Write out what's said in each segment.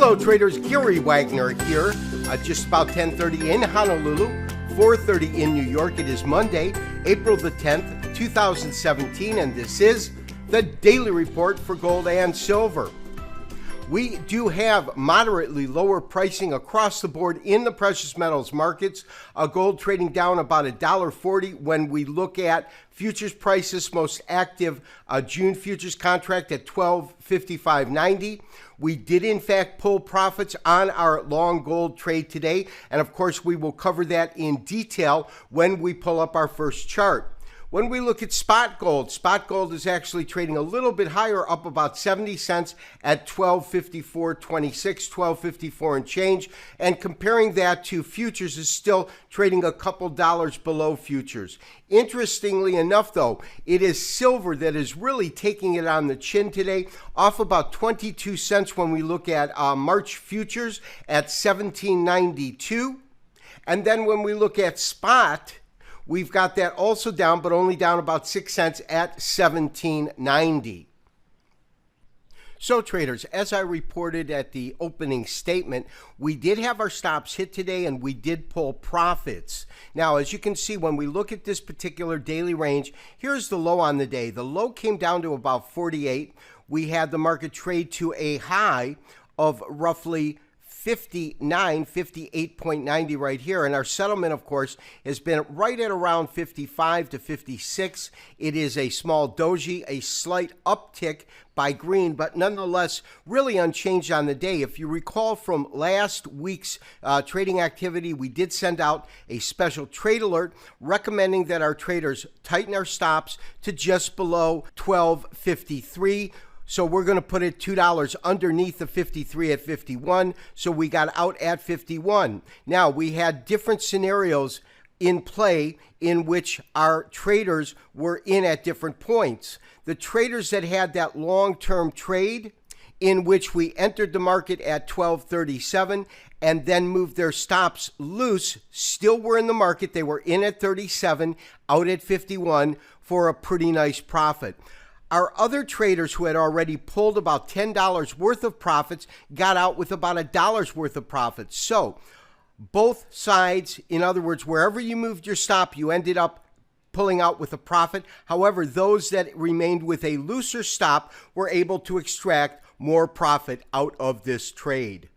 Hello traders, Gary Wagner here, just about 10:30 in Honolulu, 4:30 in New York. It is Monday, April the 10th, 2017, and this is the Daily Report for Gold and Silver. We do have moderately lower pricing across the board in the precious metals markets. Gold trading down about $1.40 when we look at futures prices, most active June futures contract at $12.5590. We did in fact pull profits on our long gold trade today, and of course we will cover that in detail when we pull up our first chart. When we look at spot gold is actually trading a little bit higher, up about 70 cents at $12.5426, $12.54 and change. And comparing that to futures is still trading a couple dollars below futures. Interestingly enough, though, it is silver that is really taking it on the chin today, off about 22 cents when we look at March futures at $17.92. And then when we look at spot, we've got that also down, but only down about 6 cents at $17.90. So traders, as I reported at the opening statement, we did have our stops hit today and we did pull profits. Now, as you can see, when we look at this particular daily range, here's the low on the day. The low came down to about 48. We had the market trade to a high of roughly 58.90 right here, and our settlement, of course, has been right at around 55 to 56. It is a small doji, a slight uptick by green, but nonetheless really unchanged on the day. If you recall from last week's trading activity, we did send out a special trade alert recommending that our traders tighten our stops to just below 12.53. So we're going to put it $2 underneath the 53 at 51. So we got out at 51. Now, we had different scenarios in play in which our traders were in at different points. The traders that had that long-term trade in which we entered the market at 12.37 and then moved their stops loose, still were in the market. They were in at 37, out at 51 for a pretty nice profit. Our other traders who had already pulled about $10 worth of profits got out with about $1 worth of profits. So both sides, in other words, wherever you moved your stop, you ended up pulling out with a profit. However, those that remained with a looser stop were able to extract more profit out of this trade.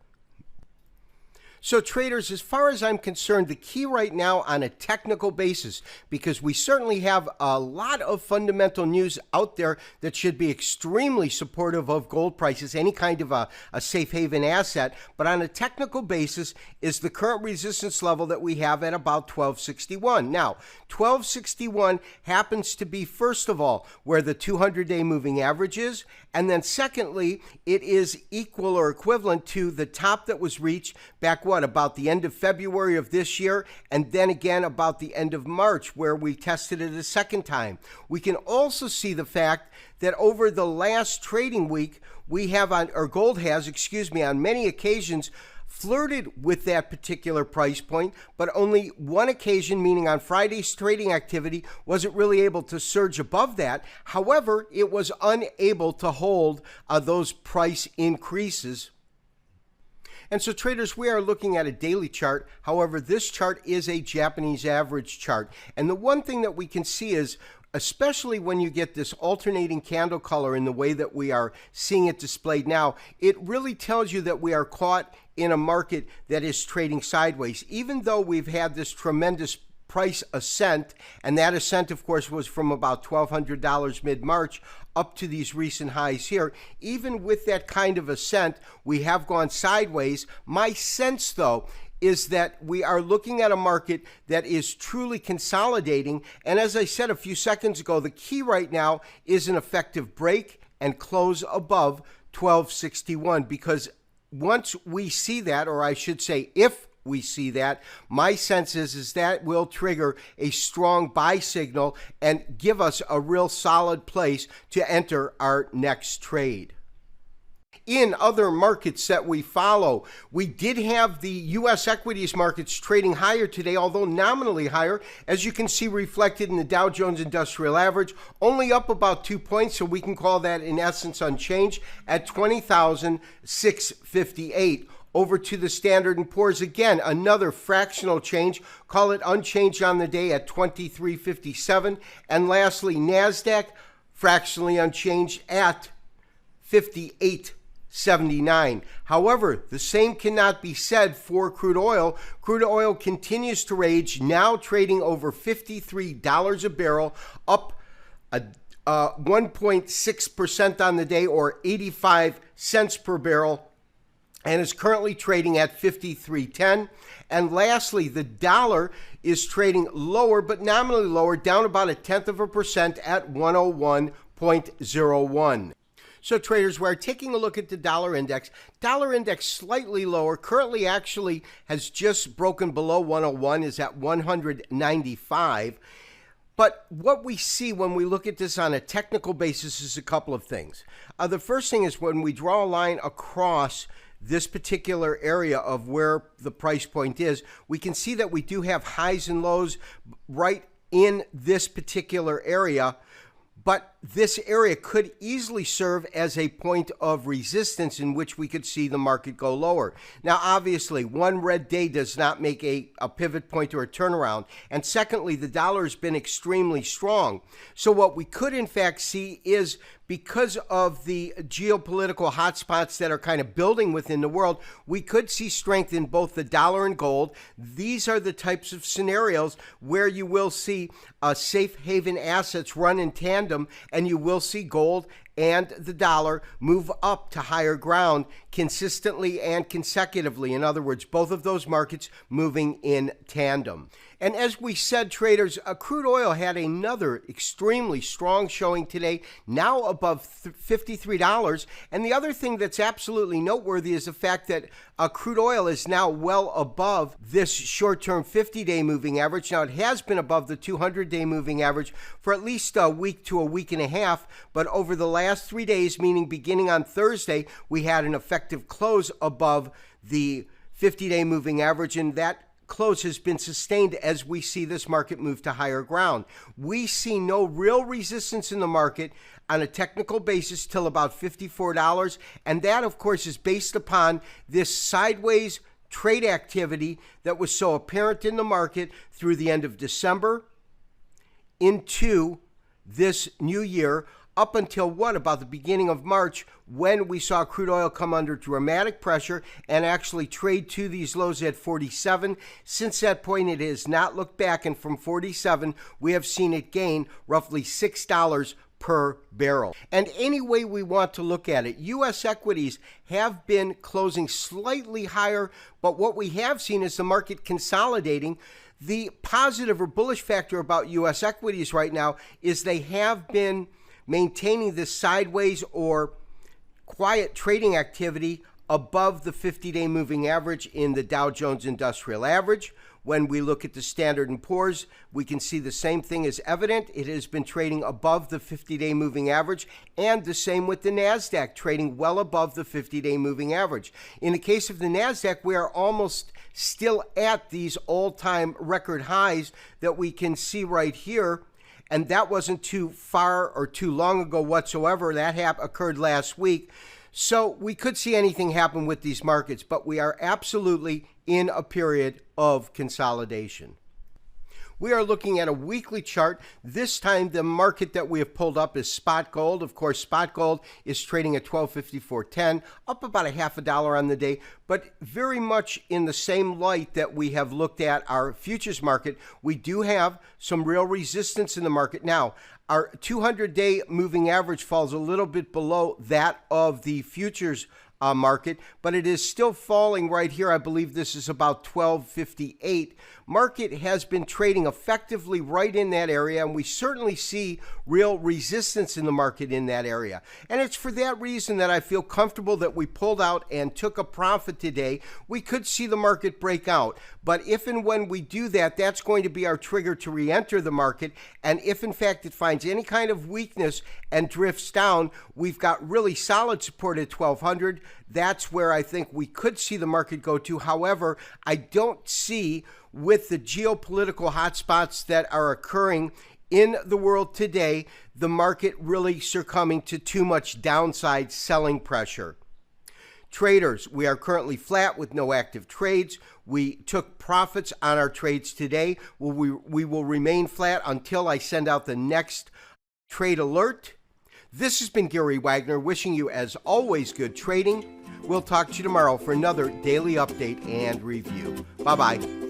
So traders, as far as I'm concerned, the key right now on a technical basis, because we certainly have a lot of fundamental news out there that should be extremely supportive of gold prices, any kind of a safe haven asset, but on a technical basis is the current resistance level that we have at about 1261. Now, 1261 happens to be, first of all, where the 200-day moving average is, and then secondly, it is equal or equivalent to the top that was reached back about the end of February of this year, and then again about the end of March, where we tested it a second time. We can also see the fact that over the last trading week, we have gold has, on many occasions flirted with that particular price point, but only one occasion, meaning on Friday's trading activity, was it really able to surge above that. However, it was unable to hold those price increases. And so traders, we are looking at a daily chart. However, this chart is a Japanese average chart. And the one thing that we can see is, especially when you get this alternating candle color in the way that we are seeing it displayed now, it really tells you that we are caught in a market that is trading sideways. Even though we've had this tremendous price ascent, and that ascent, of course, was from about $1,200 mid-March up to these recent highs here. Even with that kind of ascent, we have gone sideways. My sense, though, is that we are looking at a market that is truly consolidating. And as I said a few seconds ago, the key right now is an effective break and close above 1261, because once we see that, or I should say if we see that, my sense is that will trigger a strong buy signal and give us a real solid place to enter our next trade. In other markets that we follow, we did have the U.S. equities markets trading higher today, although nominally higher, as you can see reflected in the Dow Jones Industrial Average, only up about 2 points, so we can call that in essence unchanged at 20,658. Over to the Standard & Poor's, again, another fractional change. Call it unchanged on the day at 2357. And lastly, NASDAQ, fractionally unchanged at 58.79. However, the same cannot be said for crude oil. Crude oil continues to rage, now trading over $53 a barrel, up 1.6% on the day, or 85 cents per barrel, and is currently trading at 53.10. And lastly, the dollar is trading lower, but nominally lower, down about 0.1% at 101.01. So traders, we're taking a look at the dollar index. Dollar index slightly lower, currently actually has just broken below 101, is at 195. But what we see when we look at this on a technical basis is a couple of things. The first thing is when we draw a line across this particular area of where the price point is, we can see that we do have highs and lows right in this particular area. But this area could easily serve as a point of resistance in which we could see the market go lower. Now, obviously, one red day does not make a pivot point or a turnaround. And secondly, the dollar has been extremely strong. So what we could, in fact, see is, because of the geopolitical hotspots that are kind of building within the world, we could see strength in both the dollar and gold. These are the types of scenarios where you will see safe haven assets run in tandem, and you will see gold and the dollar move up to higher ground consistently and consecutively. In other words, both of those markets moving in tandem. And as we said, traders, crude oil had another extremely strong showing today, now above $53. And the other thing that's absolutely noteworthy is the fact that crude oil is now well above this short-term 50-day moving average. Now, it has been above the 200-day moving average for at least a week to a week and a half, but over the last 3 days, meaning beginning on Thursday, we had an effective close above the 50-day moving average, and that close has been sustained as we see this market move to higher ground. We see no real resistance in the market on a technical basis till about $54, and that, of course, is based upon this sideways trade activity that was so apparent in the market through the end of December into this new year, up until about the beginning of March, when we saw crude oil come under dramatic pressure and actually trade to these lows at 47. Since that point, it has not looked back, and from 47, we have seen it gain roughly $6 per barrel. And any way we want to look at it, U.S. equities have been closing slightly higher, but what we have seen is the market consolidating. The positive or bullish factor about U.S. equities right now is they have been maintaining this sideways or quiet trading activity above the 50-day moving average in the Dow Jones Industrial Average. When we look at the Standard & Poor's, we can see the same thing is evident. It has been trading above the 50-day moving average, and the same with the NASDAQ, trading well above the 50-day moving average. In the case of the NASDAQ, we are almost still at these all-time record highs that we can see right here. And that wasn't too far or too long ago whatsoever. That occurred last week. So we could see anything happen with these markets, but we are absolutely in a period of consolidation. We are looking at a weekly chart. This time, the market that we have pulled up is spot gold. Of course, spot gold is trading at $1254.10, up about $0.50 on the day, but very much in the same light that we have looked at our futures market. We do have some real resistance in the market. Now, our 200-day moving average falls a little bit below that of the futures market, but it is still falling right here. I believe this is about 1258, market has been trading effectively right in that area, and we certainly see real resistance in the market in that area. And it's for that reason that I feel comfortable that we pulled out and took a profit today. We could see the market break out, but if and when we do that, that's going to be our trigger to re-enter the market. And if in fact it finds any kind of weakness and drifts down, we've got really solid support at 1200. That's where I think we could see the market go to. However, I don't see, with the geopolitical hotspots that are occurring in the world today, the market really succumbing to too much downside selling pressure. Traders, we are currently flat with no active trades. We took profits on our trades today. We will remain flat until I send out the next trade alert. This has been Gary Wagner, wishing you, as always, good trading. We'll talk to you tomorrow for another daily update and review. Bye-bye.